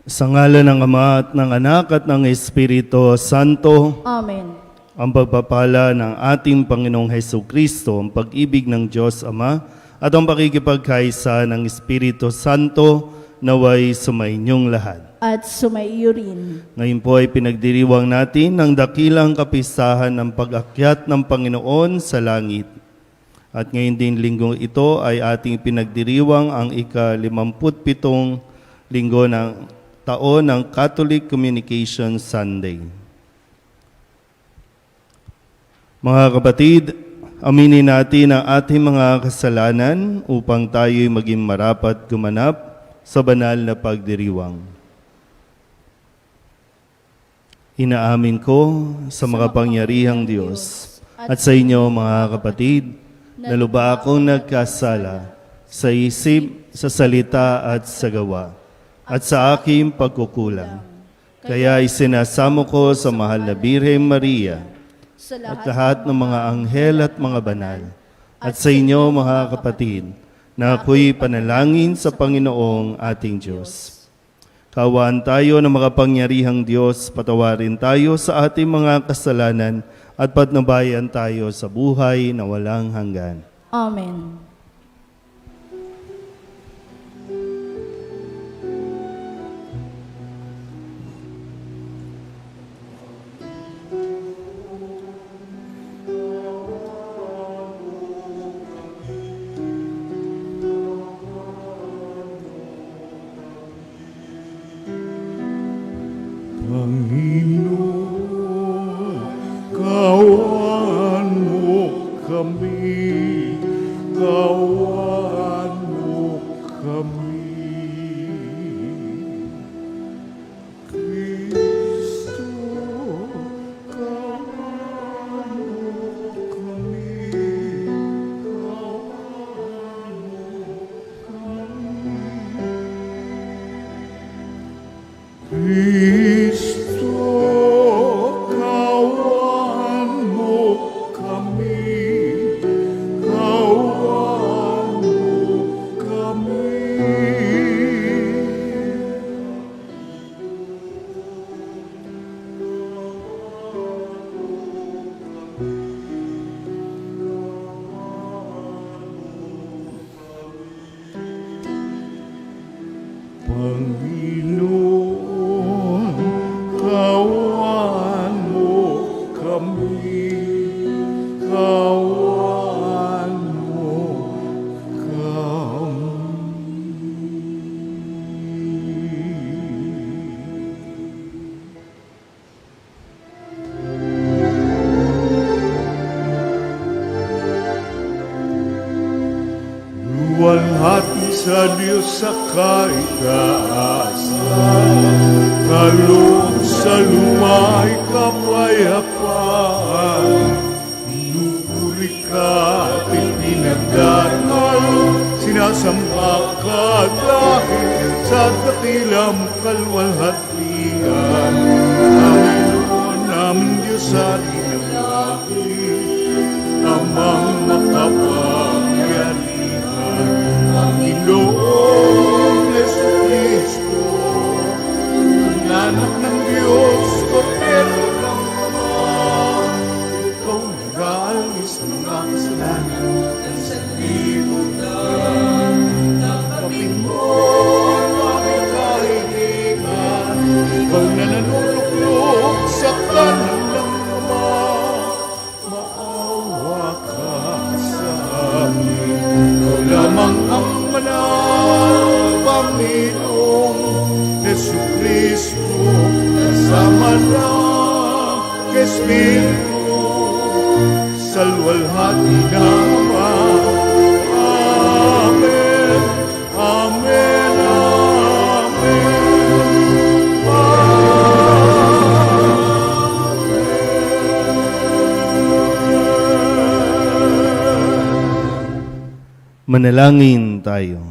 Sa ngalan ng Ama at ng Anak at ng Espiritu Santo, Amen. ang pagpapala ng ating Panginoong Hesukristo, ang pag-ibig ng Diyos Ama, at ang pakikipagkaisa ng Espiritu Santo naway sumainyong lahat. At sumaiyo rin. Ngayon po ay pinagdiriwang natin ang dakilang kapistahan ng pag-akyat ng Panginoon sa langit. At ngayon din linggong ito ay ating pinagdiriwang ang ika-57 linggo ng taon ng Catholic Communication Sunday. Mga kapatid, aminin natin ang ating mga kasalanan upang tayo'y maging marapat gumanap sa banal na pagdiriwang. Inaamin ko sa makapangyarihang Diyos at sa inyo mga kapatid, na lubha akong nagkasala sa isip, sa salita at sa gawa, at sa aking pagkukulang. Kaya isinasamo ko sa mahal na Birheng Maria at lahat ng mga anghel at mga banal, at sa inyo mga kapatid, na ako'y panalangin sa Panginoong ating Diyos. Kawaan tayo ng makapangyarihang Diyos, patawarin tayo sa ating mga kasalanan at patnubayan tayo sa buhay na walang hanggan. Amen. Panginoon, kaawaan mo kami, kaawaan mo kami. Kristo, kaawaan mo kami, kaawaan mo kami. Kristo, kaawaan mo kami, kaawaan mo kami. Panginoon, kaawaan mo kami, kaawaan mo kami. Luwalhati sa Diyos sa kaitaasan, kaloob sa lumay kapayapaan. Pinupuri ka at ipinagdarmal, sinasamba ka dahil sa dakilang kalwalhatian. Panginoon naming Diyos sa dinagdakil, amang makapangyarihan, Panginoong Jesucristo, ang anak ng Diyos, Kordero ng Ama. Ikaw nag-aalis ng mga kasalanan ng sanlibutan. Tanggapin mo ang aming kahilingan. Ikaw na nanuluklok sa kanan ng Ama. Maawa ka sa amin. Ikaw lamang ang manang Panginoong Jesucristo, kasama ng Espiritu, sa luwalhati ng Ama. Amen, amen, amen. Manalangin tayo.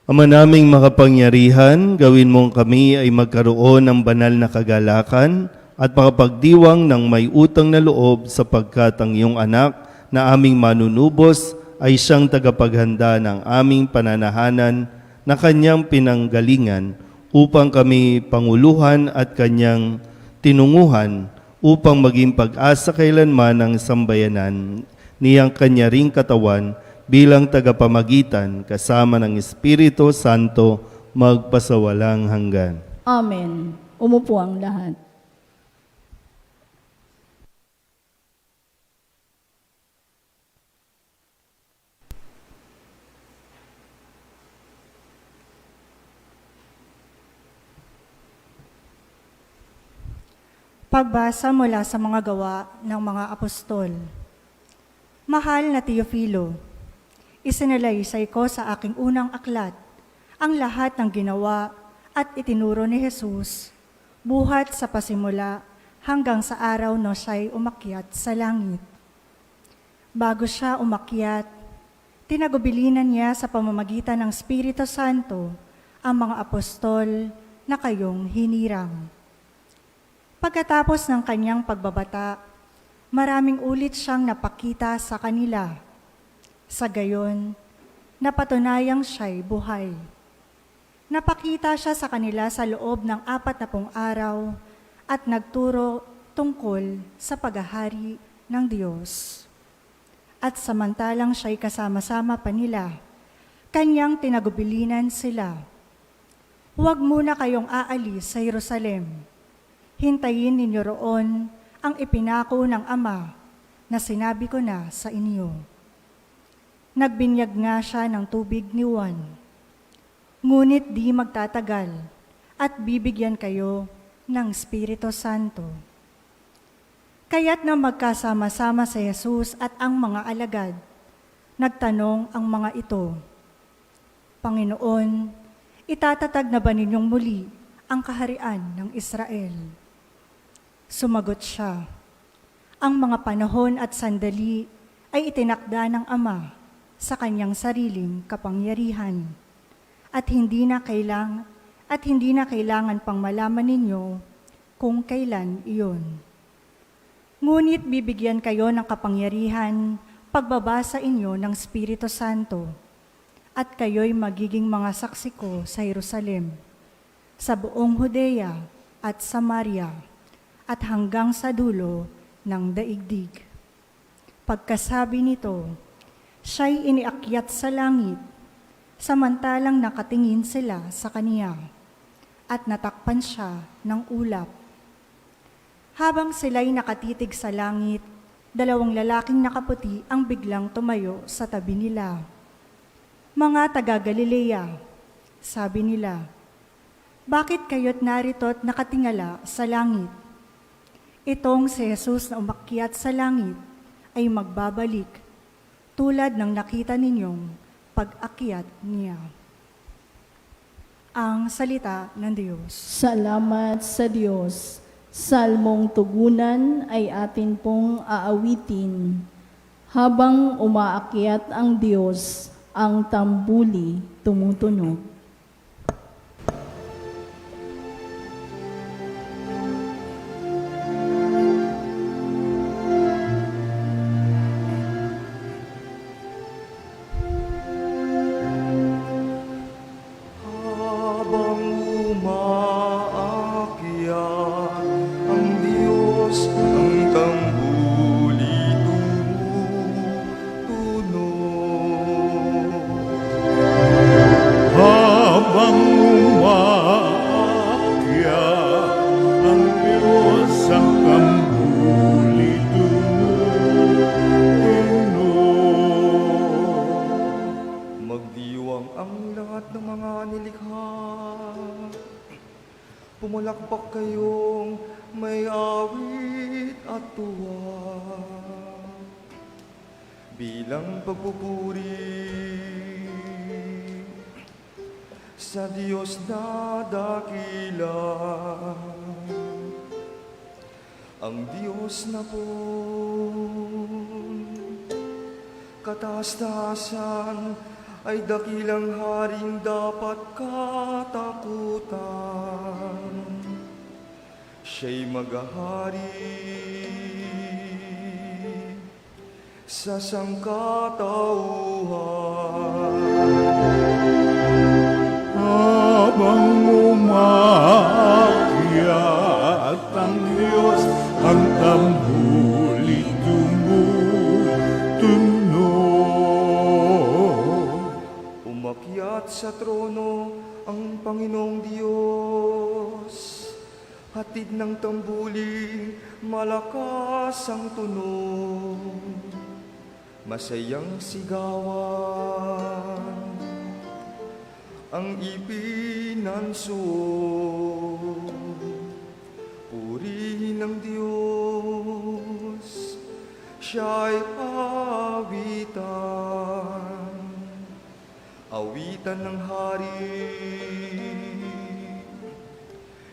Ama naming makapangyarihan, gawin mong kami ay magkaroon ng banal na kagalakan at makapagdiwang ng may utang na loob sapagkat ang iyong anak na aming manunubos ay siyang tagapaghanda ng aming pananahanan na kanyang pinanggalingan upang kami panguluhan at kanyang tinunguhan upang maging pag-asa kailanman ng sambayanan niyang kanya ring katawan bilang tagapamagitan kasama ng Espiritu Santo magpasawalang hanggan. Amen. Umupo ang lahat. Pagbasa mula sa mga gawa ng mga apostol. Mahal na Teofilo, isinalaysay ko sa aking unang aklat ang lahat ng ginawa at itinuro ni Jesus buhat sa pasimula hanggang sa araw na siya'y umakyat sa langit. Bago siya umakyat, tinagubilinan niya sa pamamagitan ng Espiritu Santo ang mga apostol na kayong hinirang. Pagkatapos ng kanyang pagbabata, maraming ulit siyang napakita sa kanila. Sa gayon, napatunayang siya'y buhay. Napakita siya sa kanila sa loob ng 40 araw at nagturo tungkol sa paghahari ng Diyos. At samantalang siya'y kasama-sama pa nila, kanyang tinagubilinan sila. Huwag muna kayong aalis sa Jerusalem. Hintayin ninyo roon ang ipinako ng Ama na sinabi ko na sa inyo. Nagbinyag nga siya ng tubig ni Juan. Ngunit di magtatagal at bibigyan kayo ng Espiritu Santo. Kaya't na magkasama-sama si Jesus at ang mga alagad, nagtanong ang mga ito, Panginoon, itatatag na ba ninyong muli ang kaharian ng Israel? Sumagot siya, ang mga panahon at sandali ay itinakda ng Ama sa kanyang sariling kapangyarihan at hindi na kailangan pang malaman ninyo kung kailan iyon. Ngunit bibigyan kayo ng kapangyarihan pagbabasa inyo ng Espiritu Santo at kayo'y magiging mga saksi ko sa Jerusalem, sa buong Judea at Samaria, at hanggang sa dulo ng daigdig. Pagkasabi nito, siya'y iniakyat sa langit, samantalang nakatingin sila sa kaniya, at natakpan siya ng ulap. Habang sila'y nakatitig sa langit, 2 lalaking nakaputi ang biglang tumayo sa tabi nila. Mga taga-Galilea, sabi nila, bakit kayo't narito't nakatingala sa langit? Itong si Jesus na umakyat sa langit ay magbabalik tulad ng nakita ninyong pag-akyat niya. Ang salita ng Diyos. Salamat sa Diyos. Salmong tugunan ay atin pong aawitin. Habang umaakyat ang Diyos, ang tambuli tumutunog. Habang umaakyat ang Diyos, ang tambuli tumutunog. Habang umaakyat ang Diyos, ang tambuli tumutunog. Magdiwang ang lahat ng mga nilikha. Pumulakpak kayong may awit at tuwa. Bilang pagpupuri sa Diyos na dakila. Ang Diyos na pun kataas-taasan ay dakilang haring dapat katakutan. Siya'y maghahari sa sangkatauhan. trono ang Panginoong Diyos. Hatid ng tambuling, malakas ang tunog. Masayang sigawan ang ipinansuo. Purihin ng Diyos, siya'y awitan. Awitan ng hari,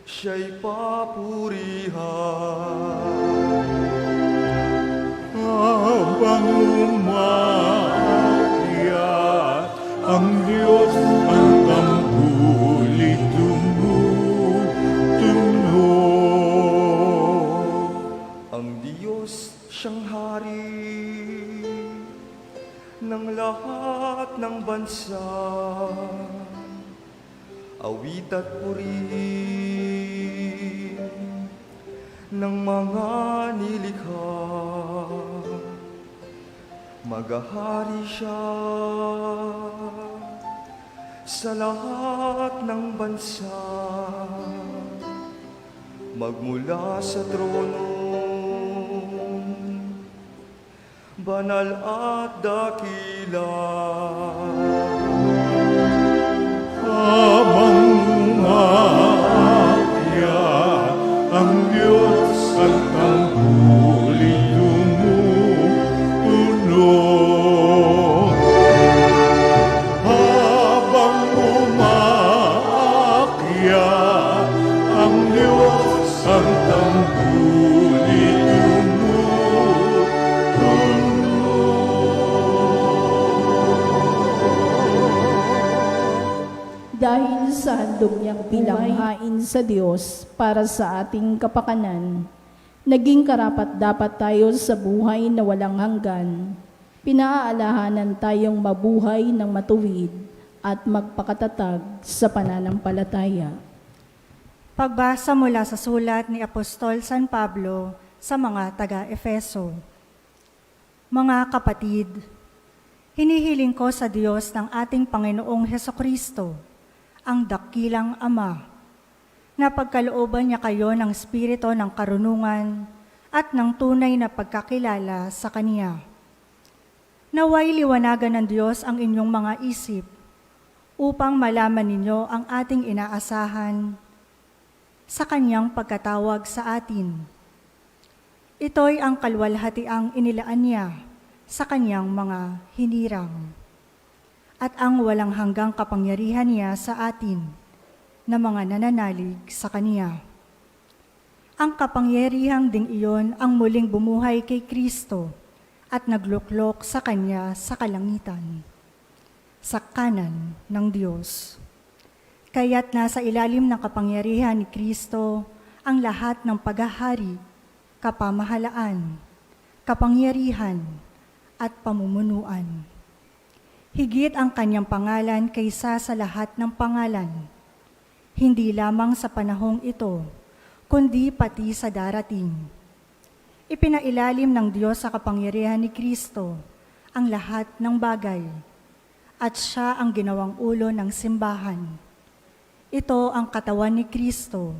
siya'y papurihan. Habang umakyat ang Diyos ang tambuling tumutunog. Ang Diyos siyang hari ng lahat ng bansa. Awit at purihin ng mga nilikha. Maghahari siya sa lahat ng bansa. Magmula sa trono, banal at dakila. Habang umakyat ang Diyos ang tambuling tumutunog. Habang umakyat ang Diyos ang tambuling Dahil sa handog niyang bilanghain sa Diyos para sa ating kapakanan, naging karapat-dapat tayo sa buhay na walang hanggan. Pinaaalahanan tayong mabuhay ng matuwid at magpakatatag sa pananampalataya. Pagbasa mula sa sulat ni Apostol San Pablo sa mga taga-Efeso. Mga kapatid, hinihiling ko sa Diyos ng ating Panginoong Hesukristo, ang dakilang Ama, na pagkalooban niya kayo ng espiritu ng karunungan at ng tunay na pagkakilala sa Kaniya. Naway liwanagan ng Diyos ang inyong mga isip upang malaman ninyo ang ating inaasahan sa Kaniyang pagkatawag sa atin. Ito'y ang kalwalhatiang inilaan niya sa Kaniyang mga hinirang at ang walang hanggang kapangyarihan niya sa atin na mga nananalig sa Kaniya. Ang kapangyarihang ding iyon ang muling bumuhay kay Kristo at nagluklok sa Kanya sa kalangitan, sa kanan ng Diyos. Kaya't nasa ilalim ng kapangyarihan ni Kristo ang lahat ng paghahari, kapamahalaan, kapangyarihan, at pamumunuan. Higit ang Kanyang pangalan kaysa sa lahat ng pangalan, hindi lamang sa panahong ito, kundi pati sa darating. Ipinailalim ng Diyos sa kapangyarihan ni Kristo ang lahat ng bagay, at Siya ang ginawang ulo ng simbahan. Ito ang katawan ni Kristo,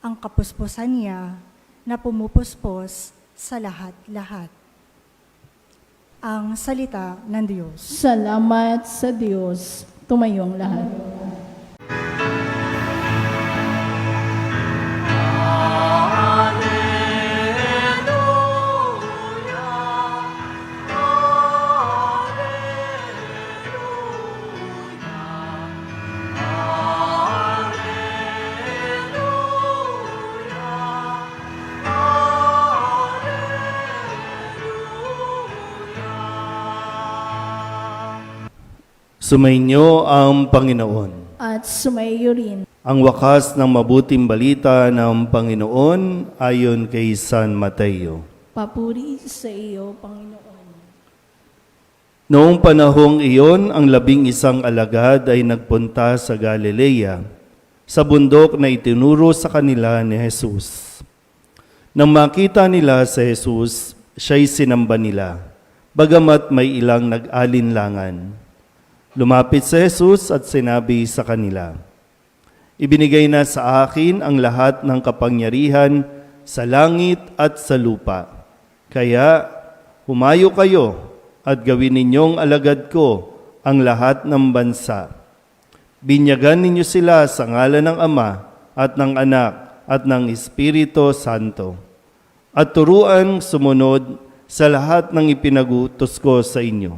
ang kapuspusan niya na pumupuspos sa lahat-lahat. Ang salita ng Diyos. Salamat sa Diyos. Tumayong lahat. Sumainyo ang Panginoon. At sumayo rin. Ang wakas ng mabuting balita ng Panginoon ayon kay San Mateo. Papuri sa iyo, Panginoon. Noong panahong iyon, ang 11 alagad ay nagpunta sa Galilea, sa bundok na itinuro sa kanila ni Jesus. Nang makita nila si Jesus, siya'y sinamba nila, bagamat may ilang nag-alinlangan. Lumapit si Jesus at sinabi sa kanila, "Ibinigay na sa akin ang lahat ng kapangyarihan sa langit at sa lupa. Kaya humayo kayo at gawin ninyong alagad ko ang lahat ng bansa. Binyagan ninyo sila sa ngalan ng Ama at ng Anak at ng Espiritu Santo. At turuan sumunod sa lahat ng ipinagutos ko sa inyo.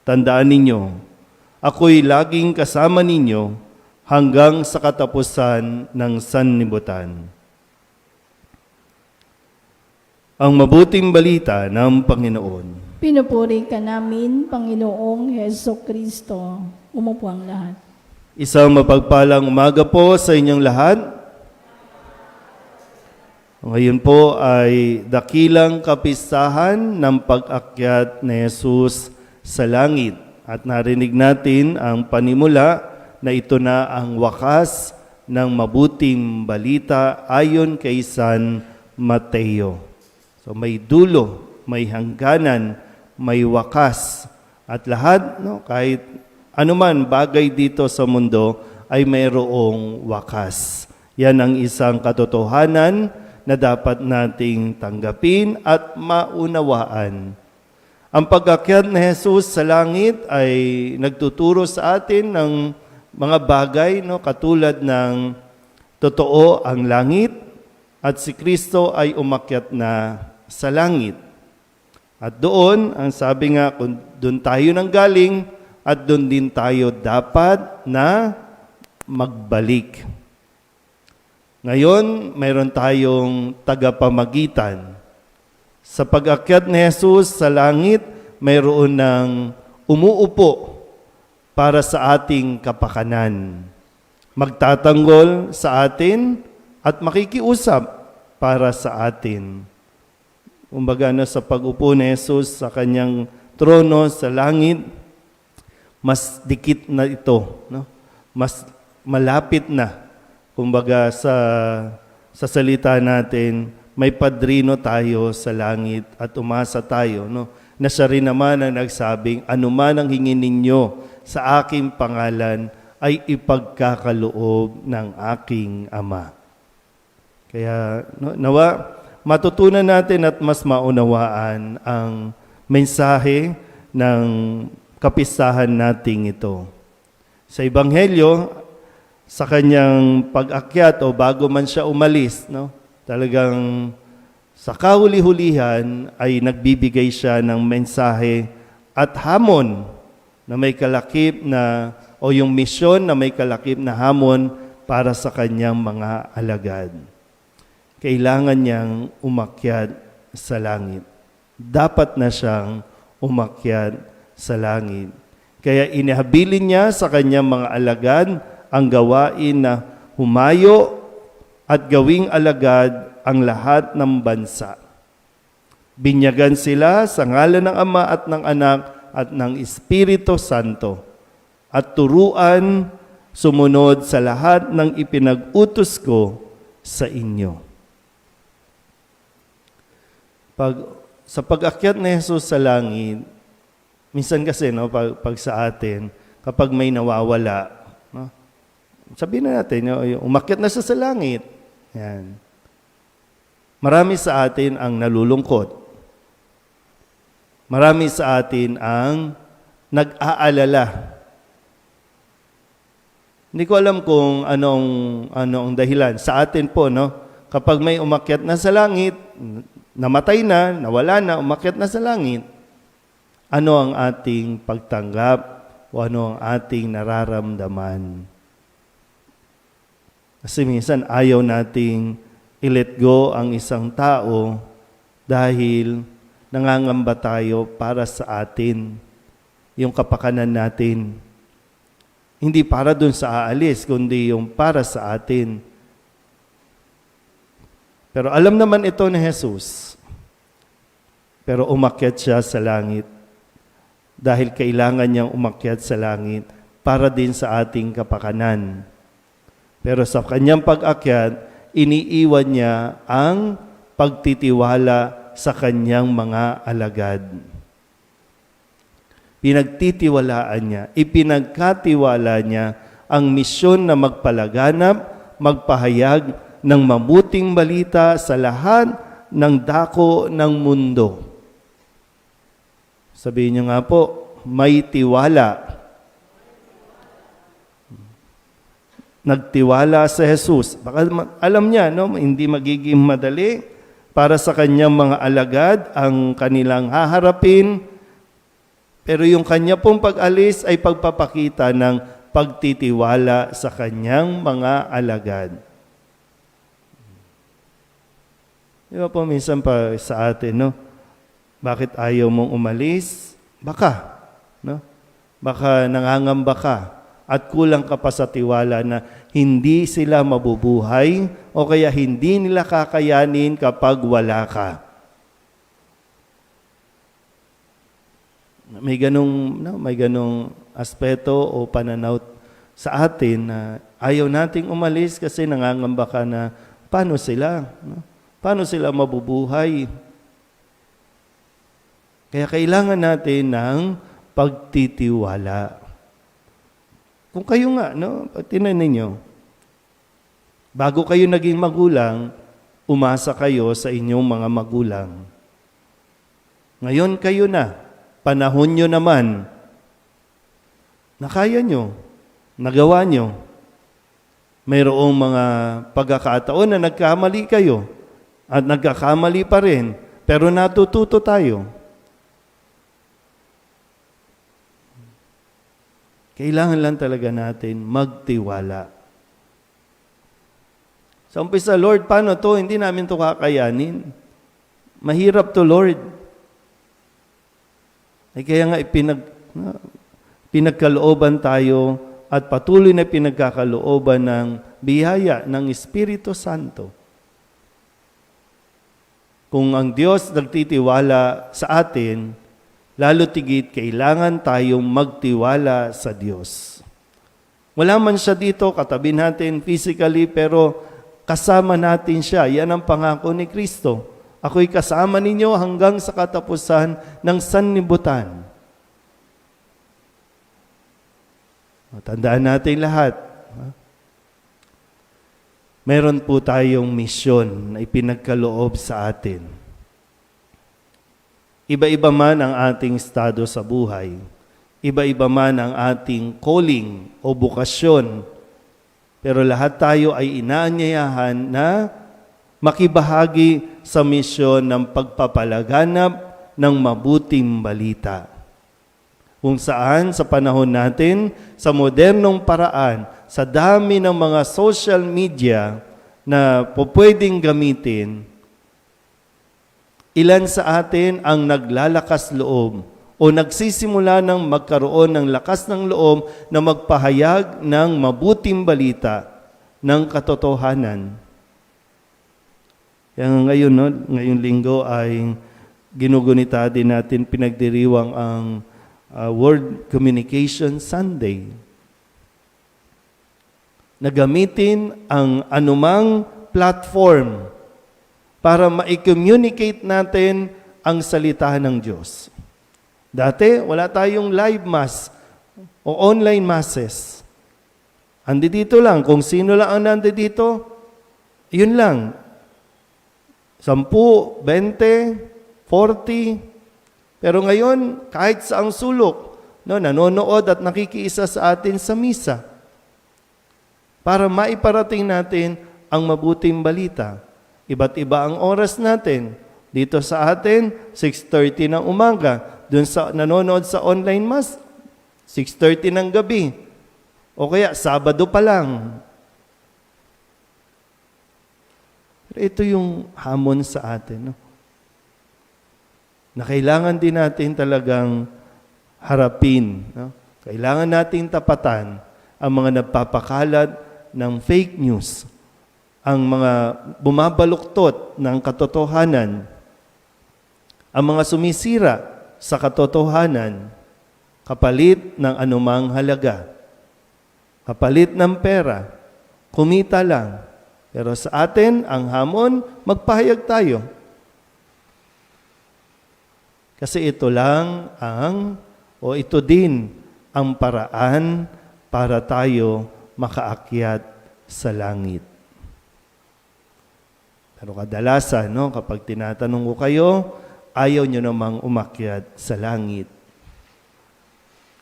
Tandaan ninyo, ako'y laging kasama ninyo hanggang sa katapusan ng sanlibutan." Ang mabuting balita ng Panginoon. Pinupuri ka namin, Panginoong Heso Kristo. Umupo ang lahat. Isang mapagpalang umaga po sa inyong lahat. Ngayon po ay dakilang kapistahan ng pag-akyat ni Jesus sa langit. At narinig natin ang panimula na ito na ang wakas ng mabuting balita ayon kay San Mateo. So may dulo, may hangganan, may wakas. At lahat, kahit anuman bagay dito sa mundo ay mayroong wakas. Yan ang isang katotohanan na dapat nating tanggapin at maunawaan. Ang pag-akyat ni Jesus sa langit ay nagtuturo sa atin ng mga bagay, katulad ng totoo ang langit at si Kristo ay umakyat na sa langit. At doon, ang sabi nga, kung doon tayo nanggaling, at doon din tayo dapat na magbalik. Ngayon, mayroon tayong tagapamagitan. Sa pag-akyat ni Jesus sa langit, mayroon ng umuupo para sa ating kapakanan. Magtatanggol sa atin at makikiusap para sa atin. Kumbaga sa pag-upo ni Jesus sa kanyang trono sa langit, mas dikit na ito, mas malapit na. Kumbaga sa salita natin, may padrino tayo sa langit at umasa tayo, na siya rin naman ang nagsabing, anuman ang hingin ninyo sa aking pangalan ay ipagkakaloob ng aking Ama. Kaya nawa, matutunan natin at mas maunawaan ang mensahe ng kapistahan nating ito. Sa Ebanghelyo, sa kanyang pag-akyat o bago man siya umalis, talagang sa kahuli-hulihan ay nagbibigay siya ng mensahe at hamon na may kalakip na, o yung misyon na may kalakip na hamon para sa kanyang mga alagad. Kailangan niyang umakyat sa langit. Dapat na siyang umakyat sa langit. Kaya inihabilin niya sa kanyang mga alagad ang gawain na humayo at gawing alagad ang lahat ng bansa. Binyagan sila sa ngalan ng Ama at ng Anak at ng Espiritu Santo at turuan sumunod sa lahat ng ipinag-utos ko sa inyo. Sa pag-akyat ni Jesus sa langit, minsan kasi, pag sa atin, kapag may nawawala, sabihin na natin, umakyat na siya sa langit. Yan. Marami sa atin ang nalulungkot. Marami sa atin ang nag-aalala. Hindi ko alam kung anong dahilan. Sa atin po, kapag may umakyat na sa langit, namatay na, nawala na, umakyat na sa langit, ano ang ating pagtanggap o ano ang ating nararamdaman? Kasi minsan ayaw nating i-let go ang isang tao dahil nangangamba tayo para sa atin, yung kapakanan natin. Hindi para dun sa aalis, kundi yung para sa atin. Pero alam naman ito ni Jesus. Pero umakyat siya sa langit dahil kailangan niyang umakyat sa langit para din sa ating kapakanan. Pero sa kanyang pag-akyat, iniiwan niya ang pagtitiwala sa kanyang mga alagad. pinagtitiwalaan niya, ipinagkatiwala niya ang misyon na magpalaganap, magpahayag ng mabuting balita sa lahat ng dako ng mundo. Sabihin niyo nga po, may tiwala. Nagtiwala sa Jesus. Baka alam niya, no, hindi magiging madali para sa kanyang mga alagad ang kanilang haharapin. Pero yung kanya pong pag-alis ay pagpapakita ng pagtitiwala sa kanyang mga alagad. Di ba po minsan pa sa atin, no? Bakit ayaw mong umalis? Baka, no? Baka nangangamba ka at kulang ka pa sa tiwala na hindi sila mabubuhay o kaya hindi nila kakayanin kapag wala ka. May ganong aspeto o pananaw sa atin na ayaw nating umalis kasi nangangamba ka na paano sila? No? Paano sila mabubuhay? Kaya kailangan natin ng pagtitiwala. Kung kayo nga, no, tingnan ninyo, bago kayo naging magulang, umasa kayo sa inyong mga magulang. Ngayon kayo na, panahon nyo naman, nakaya nyo, nagawa nyo. Mayroong mga pagkakataon na nagkamali kayo at nagkakamali pa rin, pero natututo tayo. Kailangan lang talaga natin magtiwala. Sa umpisa, Lord, paano to? Hindi namin to kakayanin. Mahirap to, Lord. Ay kaya nga pinagkalooban tayo at patuloy na pinagkakalooban ng biyaya ng Espiritu Santo. Kung ang Diyos nagtitiwala sa atin, lalo tigit kailangan tayong magtiwala sa Diyos. Wala man siya dito, katabi natin physically, pero kasama natin siya. Yan ang pangako ni Kristo. Ako'y kasama ninyo hanggang sa katapusan ng sanlibutan. Tandaan natin lahat. Meron po tayong misyon na ipinagkaloob sa atin. Iba-iba man ang ating estado sa buhay. Iba-iba man ang ating calling o bukasyon. Pero lahat tayo ay inaanyayahan na makibahagi sa misyon ng pagpapalaganap ng mabuting balita. Kung saan sa panahon natin, sa modernong paraan, sa dami ng mga social media na pwedeng gamitin, ilan sa atin ang naglalakas loob o nagsisimula ng magkaroon ng lakas ng loob na magpahayag ng mabuting balita ng katotohanan. Kaya ngayon, no, ngayong linggo ay ginugunita din natin, pinagdiriwang ang World Communication Sunday. Nagamitin ang anumang platform para ma-communicate natin ang salita ng Diyos. Dati, wala tayong live mass o online masses. Andi dito lang, kung sino lang ang nandito, yun lang. 10, 20, 40. Pero ngayon, kahit sa ang sulok, no, nanonood at nakikiisa sa atin sa misa para maiparating natin ang mabuting balita. Iba't iba ang oras natin. Dito sa atin, 6:30 ng umaga. Doon sa nanonood sa online mass, 6:30 ng gabi. O kaya, Sabado pa lang. Pero ito yung hamon sa atin, no? Na kailangan din natin talagang harapin. No? Kailangan nating tapatan ang mga nagpapakalat ng fake news, ang mga bumabaluktot ng katotohanan, ang mga sumisira sa katotohanan, kapalit ng anumang halaga, kapalit ng pera, kumita lang. Pero sa atin, ang hamon, magpahayag tayo. Kasi ito lang ang o ito din ang paraan para tayo makaakyat sa langit. Pero kadalasan, kapag tinatanong ko kayo, ayaw nyo namang umakyat sa langit.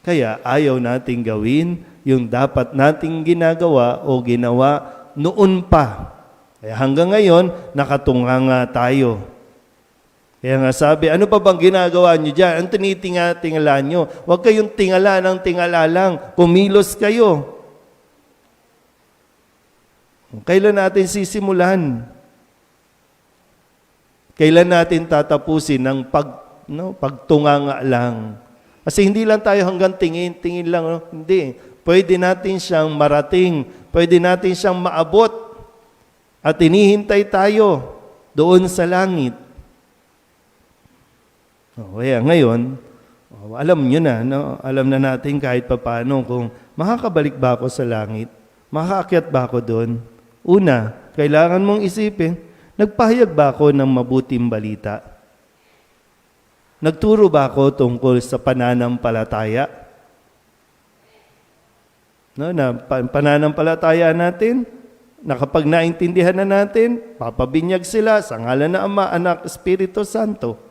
Kaya ayaw nating gawin yung dapat nating ginagawa o ginawa noon pa. Kaya hanggang ngayon, nakatunganga tayo. Kaya nga sabi, ano pa bang ginagawa nyo dyan? Ang tinitingala nyo? Huwag kayong tingala ng tingala lang. Kumilos kayo. Kailan natin sisimulan? Kailan natin tatapusin ng pagtunganga lang? Kasi hindi lang tayo hanggang tingin lang. Hindi. Pwede natin siyang marating. Pwede natin siyang maabot. At hinihintay tayo doon sa langit. Kaya ngayon, alam nyo na, alam na natin kahit papaano kung makakabalik ba ako sa langit? Makaakyat ba ako doon? Una, kailangan mong isipin, nagpahayag ba ako ng mabuting balita? Nagturo ba ako tungkol sa pananampalataya? Na pananampalataya natin, nakapag naintindihan na natin, papabinyag sila sa ngalan ng Ama, Anak, Espiritu Santo.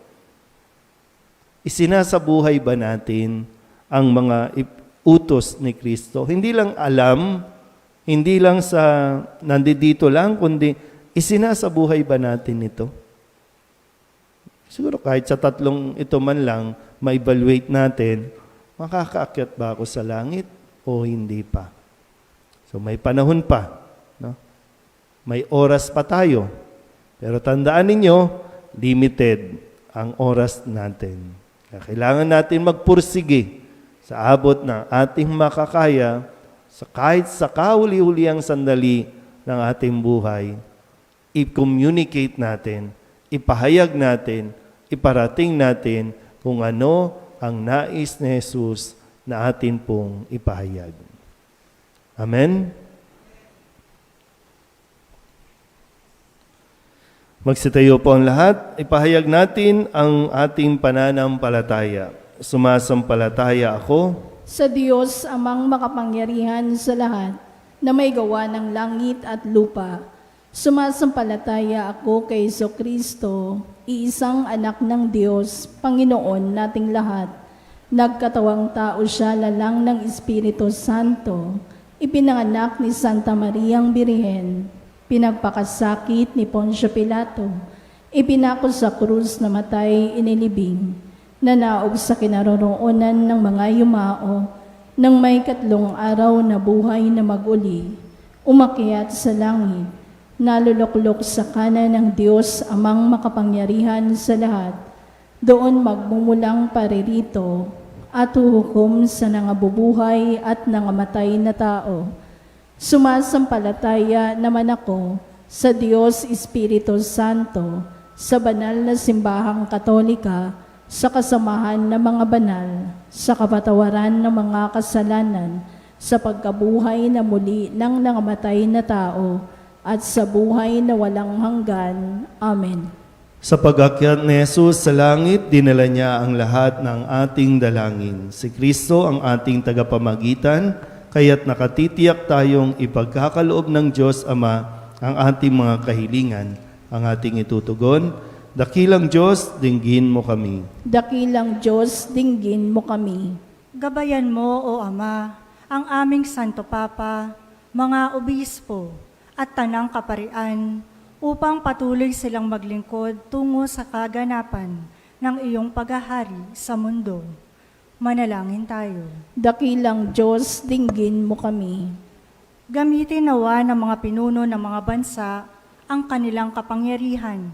Isinasabuhay ba natin ang mga utos ni Kristo? Hindi lang alam, hindi lang sa nandito lang, kundi isinasabuhay ba natin ito? Siguro kahit sa tatlong ito man lang, ma-evaluate natin, makakaakyat ba ako sa langit o hindi pa? So may panahon pa. May oras pa tayo. Pero tandaan ninyo, limited ang oras natin. Kaya kailangan natin magpursige sa abot ng ating makakaya kahit sa kahuli-huliang sandali ng ating buhay, i-communicate natin, ipahayag natin, iparating natin kung ano ang nais ni Jesus na atin pong ipahayag. Amen? Magsitayo po ang lahat. Ipahayag natin ang ating pananampalataya. Sumasampalataya ako sa Diyos amang makapangyarihan sa lahat, na may gawa ng langit at lupa. Sumasampalataya ako kay Jesucristo, iisang anak ng Diyos, Panginoon nating lahat. Nagkatawang tao siya lalang ng Espiritu Santo, ipinanganak ni Santa Mariang Birhen, pinagpakasakit ni Poncio Pilato, ipinako sa krus na matay inilibing, nanaog sa kinaroroonan ng mga yumao, nang may 3 araw na buhay na maguli, umakyat sa langit, naluluklok sa kanan ng Diyos amang makapangyarihan sa lahat, doon magmumulang paririto at huhukom sa nangabubuhay at nangamatay na tao. Sumasampalataya naman ako sa Diyos Espiritu Santo, sa banal na simbahang Katolika, sa kasamahan ng mga banal, sa kapatawaran ng mga kasalanan, sa pagkabuhay na muli ng nangamatay na tao, at sa buhay na walang hanggan. Amen. Sa pag-akyat ni Jesus sa langit, dinala niya ang lahat ng ating dalangin. Si Kristo ang ating tagapamagitan, kaya't nakatitiyak tayong ipagkakaloob ng Diyos Ama ang ating mga kahilingan, ang ating itutugon. Dakilang Diyos, dinggin mo kami. Dakilang Diyos, dinggin mo kami. Gabayan mo, O Ama, ang aming Santo Papa, mga obispo, at tanang kaparian, upang patuloy silang maglingkod tungo sa kaganapan ng iyong paghahari sa mundo. Manalangin tayo. Dakilang Diyos, dinggin mo kami. Gamitin nawa ng mga pinuno ng mga bansa ang kanilang kapangyarihan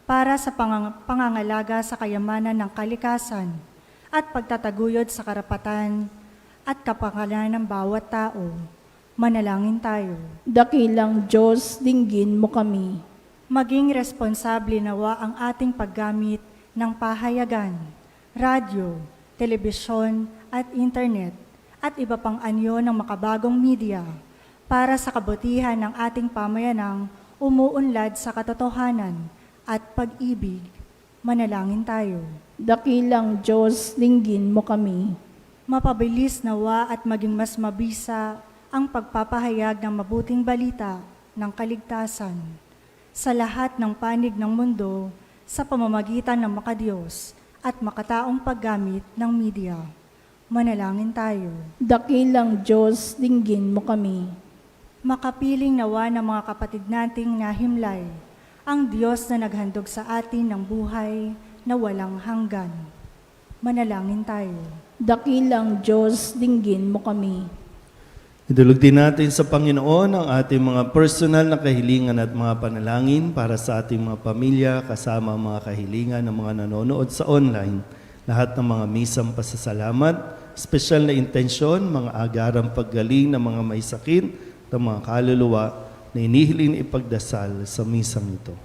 para sa pangangalaga sa kayamanan ng kalikasan at pagtataguyod sa karapatan at kapakanan ng bawat tao. Manalangin tayo. Dakilang Diyos, dinggin mo kami. Maging responsable nawa ang ating paggamit ng pahayagan, radyo, telebisyon at internet at iba pang anyo ng makabagong media para sa kabutihan ng ating pamayanang umuunlad sa katotohanan at pag-ibig. Manalangin tayo. Dakilang Diyos, dinggin mo kami. Mapabilis nawa at maging mas mabisa ang pagpapahayag ng mabuting balita ng kaligtasan sa lahat ng panig ng mundo sa pamamagitan ng makadiyos at makataong paggamit ng media. Manalangin tayo. Dakilang Diyos, dinggin mo kami. Makapiling nawa ng mga kapatid nating nahimlay, ang Diyos na naghandog sa atin ng buhay na walang hanggan. Manalangin tayo. Dakilang Diyos, dinggin mo kami. Idulog din natin sa Panginoon ang ating mga personal na kahilingan at mga panalangin para sa ating mga pamilya kasama ang mga kahilingan ng mga nanonood sa online. Lahat ng mga misang pasasalamat, espesyal na intensyon, mga agarang paggaling ng mga may sakit, ng mga kaluluwa na inihiling ipagdasal sa misang ito.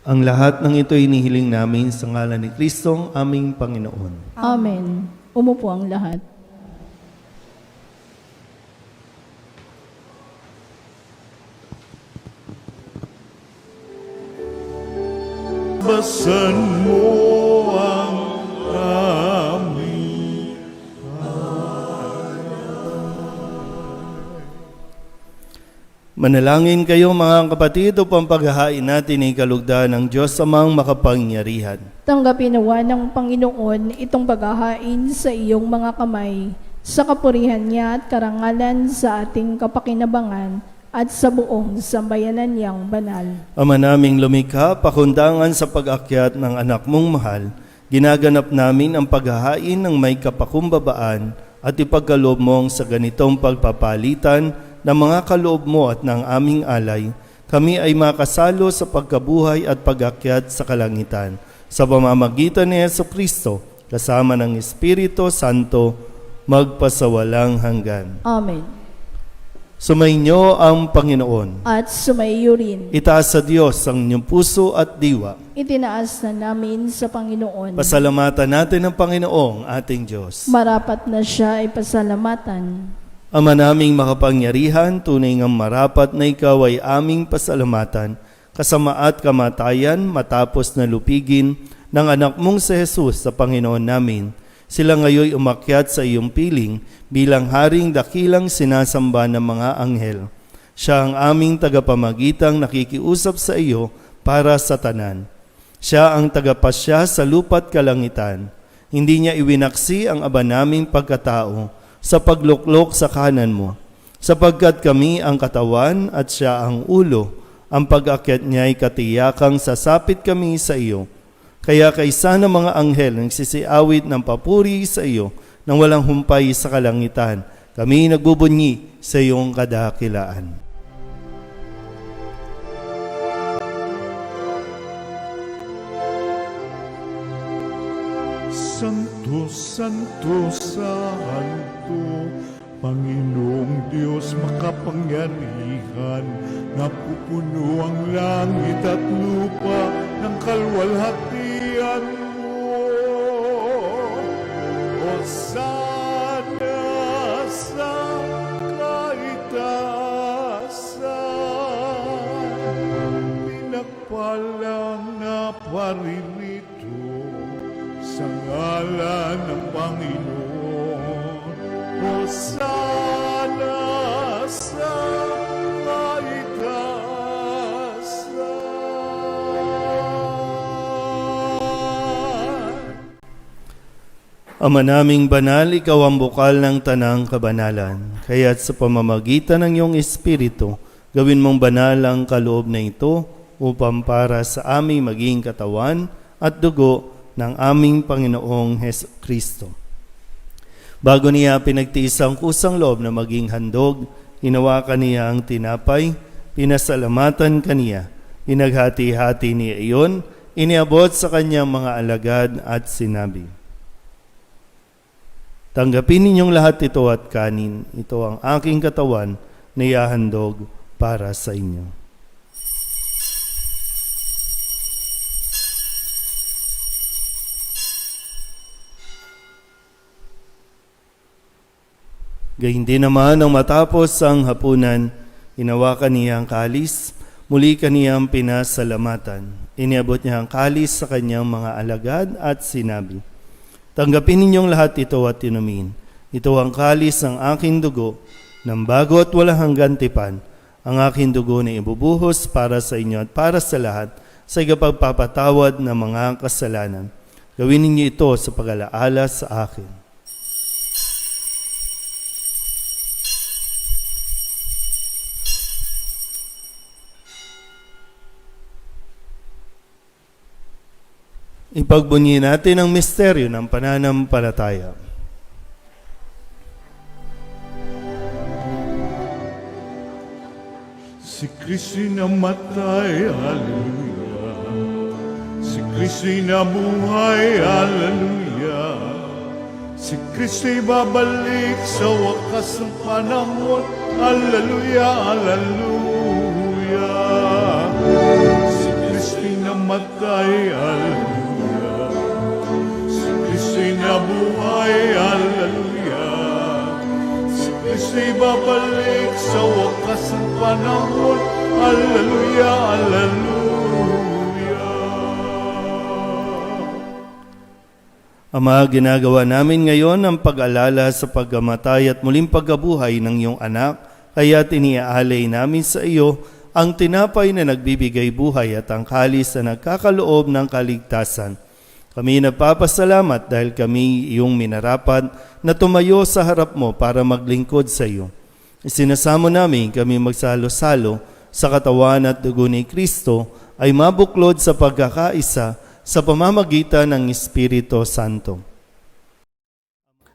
Ang lahat ng ito inihiling namin sa ngalan ni Kristong aming Panginoon. Amen. Umupo ang lahat. Basan mo ang aming Manalangin kayo mga kapatid upang paghahain natin ay kalugdan ng Diyos amang makapangyarihan. Tanggapin nawa ng Panginoon itong paghahain sa iyong mga kamay, sa kapurihan niya at karangalan sa ating kapakinabangan at sa buong sambayanan niyang banal. Ama naming lumikha, pakundangan sa pag-akyat ng anak mong mahal, ginaganap namin ang paghahain ng may kapakumbabaan at ipagkaloob mong sa ganitong pagpapalitan ng mga kaloob mo at ng aming alay, kami ay makasalo sa pagkabuhay at pag-akyat sa kalangitan. Sa pamamagitan ni Jesucristo, kasama ng Espiritu Santo, magpasawalang hanggan. Amen. Sumainyo ang Panginoon. At sumaiyo rin. Itaas sa Diyos ang inyong puso at diwa. Itinaas na namin sa Panginoon. Pasalamatan natin ang Panginoong ating Diyos. Marapat na siya ay pasalamatan. Ama naming makapangyarihan, tunay ngang marapat na ikaw ay aming pasalamatan, kasama at kamatayan matapos na lupigin ng anak mong si Jesus sa Panginoon namin. Sila ngayoy umakyat sa iyong piling bilang haring dakilang sinasamba ng mga anghel. Siya ang aming tagapamagitang nakikiusap sa iyo para sa tanan. Siya ang tagapasya sa lupa't kalangitan. Hindi niya iwinaksi ang aba naming pagkatao sa pagluklok sa kanan mo, sapagkat kami ang katawan at siya ang ulo. Ang pag-akyat niya ay katiyakang sasapit kami sa iyo. Kaya kaisa ng mga anghel ang sisiawit ng papuri sa iyo nang walang humpay sa kalangitan. Kami nagbubunyi sa iyong kadakilaan. Santo, Santo, Santo, Panginoong Diyos makapangyarihan, napupuno ang langit at lupa ng kalwalhatian mo. Hosana sa kaitaasan, pinagpalang na paririto sa ngalan ng Panginoon. Hosana sa kaitaasan. Ama naming banal, ikaw ang bukal ng tanang kabanalan. Kaya't sa pamamagitan ng iyong Espiritu, gawin mong banal ang kaloob na ito upang para sa aming maging katawan at dugo ng aming Panginoong Jesucristo. Bago niya pinagtiis ang kusang loob na maging handog, hinawakan niya ang tinapay, pinasalamatan kaniya, pinaghati-hati niya iyon, iniabot sa kanyang mga alagad at sinabi, "Tanggapin ninyong lahat ito at kanin, ito ang aking katawan na ihahandog para sa inyo." Gayun din naman nang matapos ang hapunan, hinawakan niya ang kalis, Muli kaniyang pinasalamatan. Iniabot niya ang kalis sa kanyang mga alagad at sinabi, "Tanggapin ninyong lahat ito at inumin. Ito ang kalis ng aking dugo, ng bago at walang hanggan tipan. Ang aking dugo na ibubuhos para sa inyo at para sa lahat sa ikapagpapatawad ng mga kasalanan. Gawin ninyo ito sa pag-alaala sa akin." Ipagbunyi natin ang misteryo ng pananampalataya. Si Kristo'y namatay, haleluya. Si Kristo'y nabuhay, haleluya. Si Kristo'y babalik sa wakas ng panahon, haleluya, haleluya. Si Kristo'y namatay, haleluya. Si Kristo'y nabuhay, haleluya. Si Kristo'y babalik sa wakas ng panahon, haleluya, haleluya. Ama, ginagawa namin ngayon ang pag-alala sa pagkamatay at muling pagkabuhay ng iyong anak, kaya tiniaalay namin sa iyo ang tinapay na nagbibigay buhay at ang kalis na nagkakaloob ng kaligtasan. Kami nagpapasalamat dahil kami iyong minarapat na tumayo sa harap mo para maglingkod sa iyo. Isinasamo namin kami magsalo-salo sa katawan at dugo ni Kristo ay mabuklod sa pagkakaisa sa pamamagitan ng Espiritu Santo.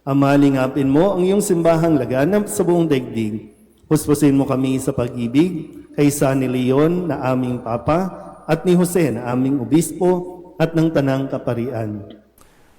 Ama, lingapin mo ang iyong simbahang laganap sa buong daigdig. Puspusin mo kami sa pag-ibig kaysa ni Leon na aming Papa at ni Jose na aming Obispo at ng Tanang Kaparian.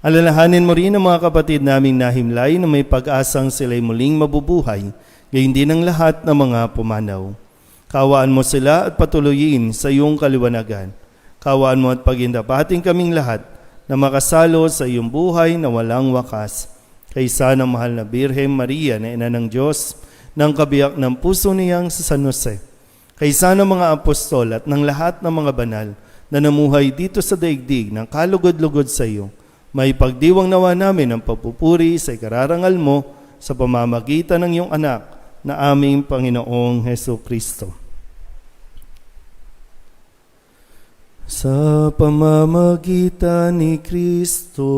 Alalahanin mo rin ang mga kapatid naming nahimlay na may pag-asang sila'y muling mabubuhay, gayon din ang lahat ng mga pumanaw. Kawaan mo sila at patuloyin sa iyong kaliwanagan. Kawaan mo at pagindapating kaming lahat na makasalo sa iyong buhay na walang wakas. Kaysa ng mahal na Birhen Maria na ina ng Diyos, ng kabiyak ng puso niyang sa San Jose. Kaysa ng mga apostol at ng lahat ng mga banal na namuhay dito sa daigdig ng kalugod-lugod sa iyo, may pagdiwang nawa namin ang pagpupuri sa ikararangal mo sa pamamagitan ng iyong anak na aming Panginoong Heso Kristo. Sa pamamagitan ni Kristo,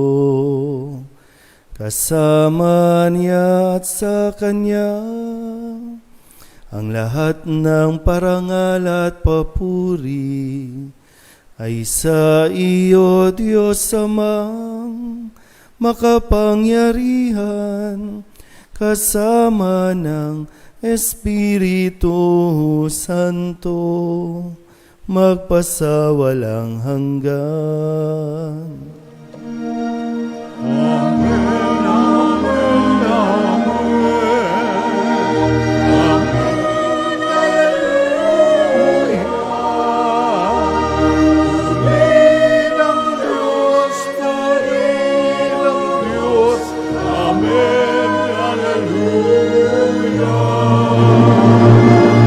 kasama niya at sa Kanya, ang lahat ng parangal at papuri ay sa iyo, Diyos Amang makapangyarihan, kasama ng Espiritu Santo, magpasawalang hanggan. Amen, amen, amen. Hallelujah. Purihin ang Diyos, purihin ang Diyos. Amen, hallelujah.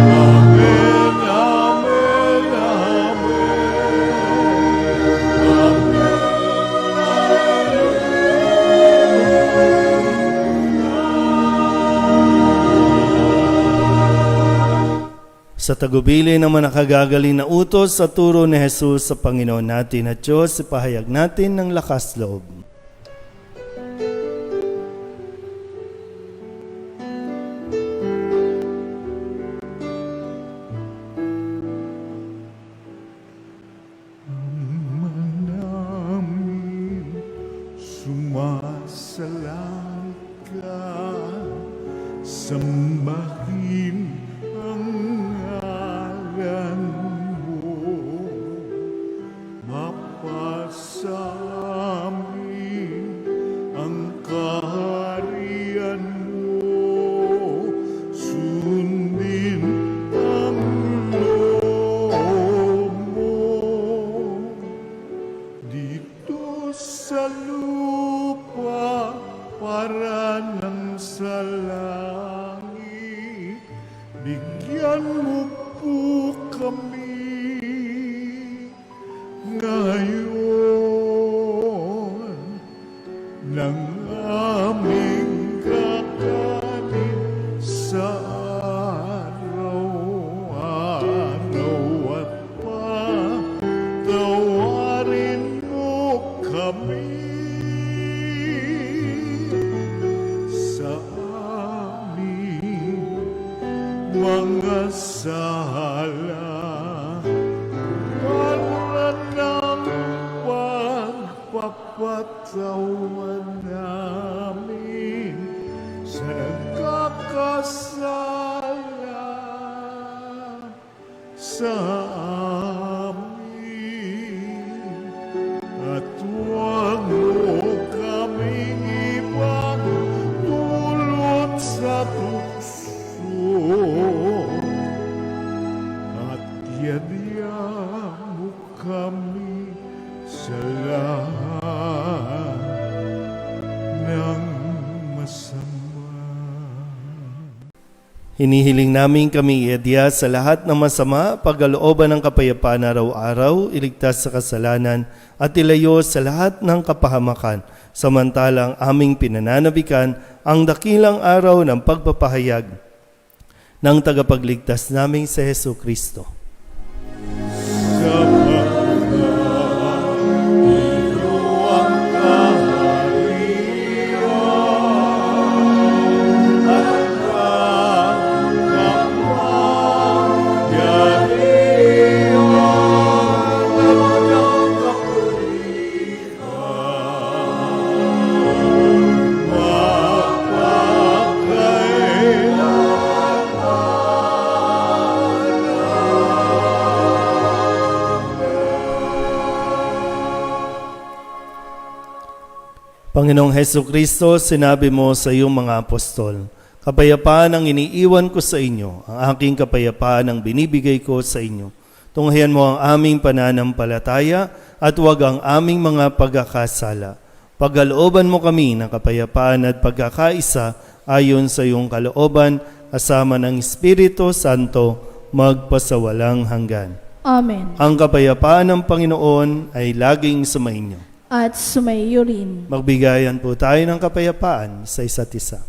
Amen, amen, Sa tagubili ng mga nakagagaling na utos sa turo ni Jesus sa Panginoon natin at Diyos, ipahayag natin ng lakas loob. namin sumasalang ka, sambahin ang ngalan mo, mapasamin ang kaharian mo, sundin ang loob mo dito sa lupa para nang sa langit. ng aming kakanin sa araw-araw at patawarin mo kami sa aming mga sala para ng pagpapatawan namin sa nagkakasala sa amin at huwag mo kaming ipagdulot sa tukso at yadya mo kami sa lahat ng masama. Hinihiling namin kami iadya sa lahat ng masama, pagkalooban ng kapayapaan araw-araw, iligtas sa kasalanan, at ilayo sa lahat ng kapahamakan, samantalang aming pinananabikan ang dakilang araw ng pagpapahayag ng tagapagligtas naming si Hesu Kristo. Sa pagkakailuang kaharian at Panginoong Hesu Kristo, sinabi mo sa iyong mga apostol, kapayapaan ang iniiwan ko sa inyo, ang aking kapayapaan ang binibigay ko sa inyo. Tunghayan mo ang aming pananampalataya at huwag ang aming mga pagkakasala. Pagkalooban mo kami ng kapayapaan at pagkakaisa ayon sa iyong kalooban, kasama ng Espiritu Santo, magpasawalang hanggan. Amen. Ang kapayapaan ng Panginoon ay laging sumainyo. At sumaiyo rin. Magbigayan po tayo ng kapayapaan sa isa't isa.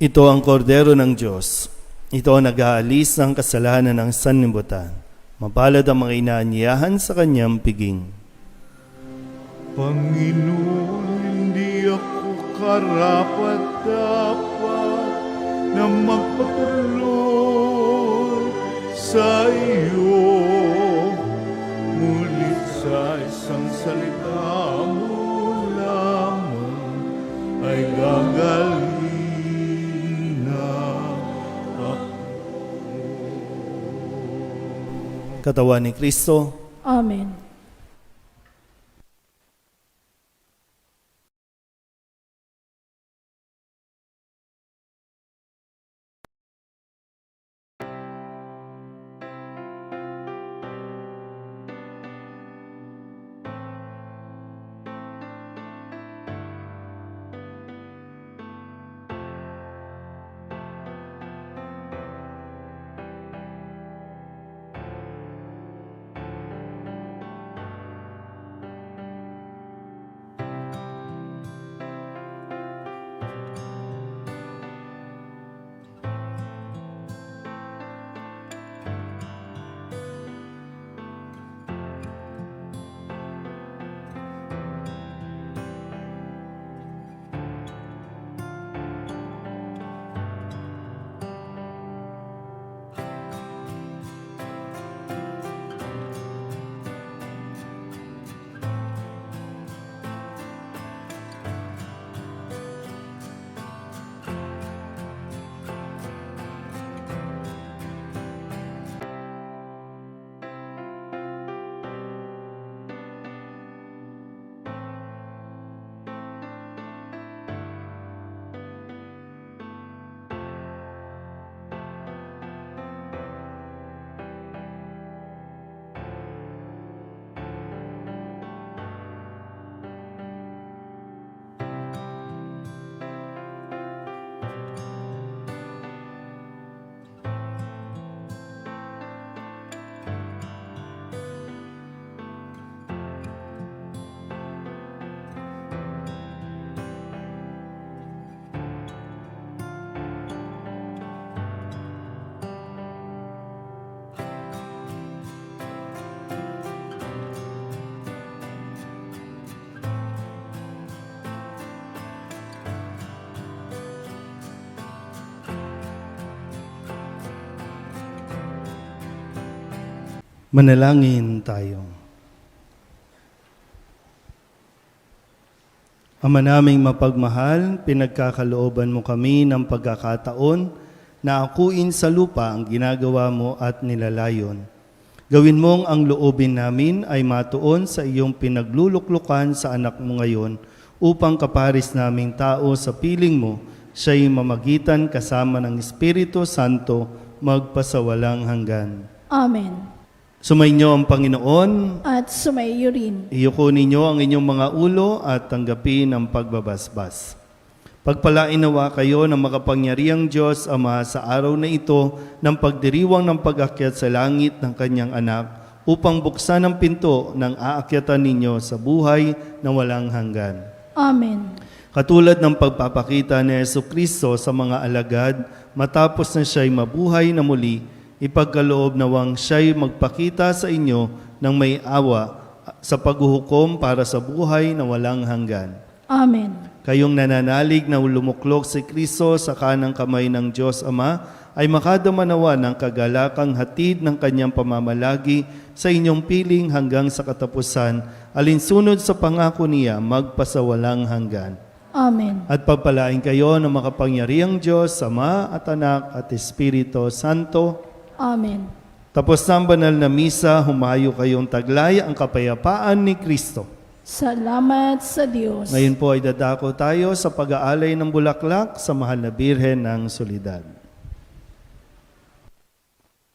Ito ang kordero ng Diyos. Ito ang nag-aalis ng kasalanan ng sanlibutan. Mapalad ang mga inaanyayahan sa kanyang piging. Panginoon, hindi ako karapat-dapat na magpatuloy sa iyo. Ngunit sa isang salita mo lamang ay gagaling na ako. Katawan ni Kristo, Amen. Manalangin tayo. Ama naming mapagmahal, pinagkakalooban mo kami ng pagkakataon na akuin sa lupa ang ginagawa mo at nilalayon. Gawin mong ang loobin namin ay matuon sa iyong pinagluluklukan sa anak mo ngayon upang kaparis naming tao sa piling mo, siya'y mamagitan kasama ng Espiritu Santo magpasawalang hanggan. Amen. Sumainyo ang Panginoon. At sumaiyo rin. Iyuko ninyo ang inyong mga ulo at tanggapin ang pagbabasbas. Pagpalain nawa kayo ng makapangyarihang Diyos Ama sa araw na ito ng pagdiriwang ng pag-akyat sa langit ng kanyang anak upang buksan ang pinto ng aakyatan ninyo sa buhay na walang hanggan. Amen. Katulad ng pagpapakita ni Jesucristo sa mga alagad matapos na siya'y mabuhay na muli, ipagkaloob nawang siya'y magpakita sa inyo ng may awa sa paghuhukom para sa buhay na walang hanggan. Amen. Kayong nananalig na lumuklok si Kristo sa kanang kamay ng Diyos Ama ay makadamanawa ng kagalakang hatid ng kanyang pamamalagi sa inyong piling hanggang sa katapusan, alinsunod sa pangako niya magpasawalang hanggan. Amen. At pagpalain kayo ng makapangyarihang Diyos, Ama at Anak at Espiritu Santo. Amen. Tapos na ang banal na misa, humayo kayong taglay ang kapayapaan ni Kristo. Salamat sa Diyos. Ngayon po ay dadako tayo sa pag-aalay ng bulaklak sa Mahal na Birhen ng Soledad.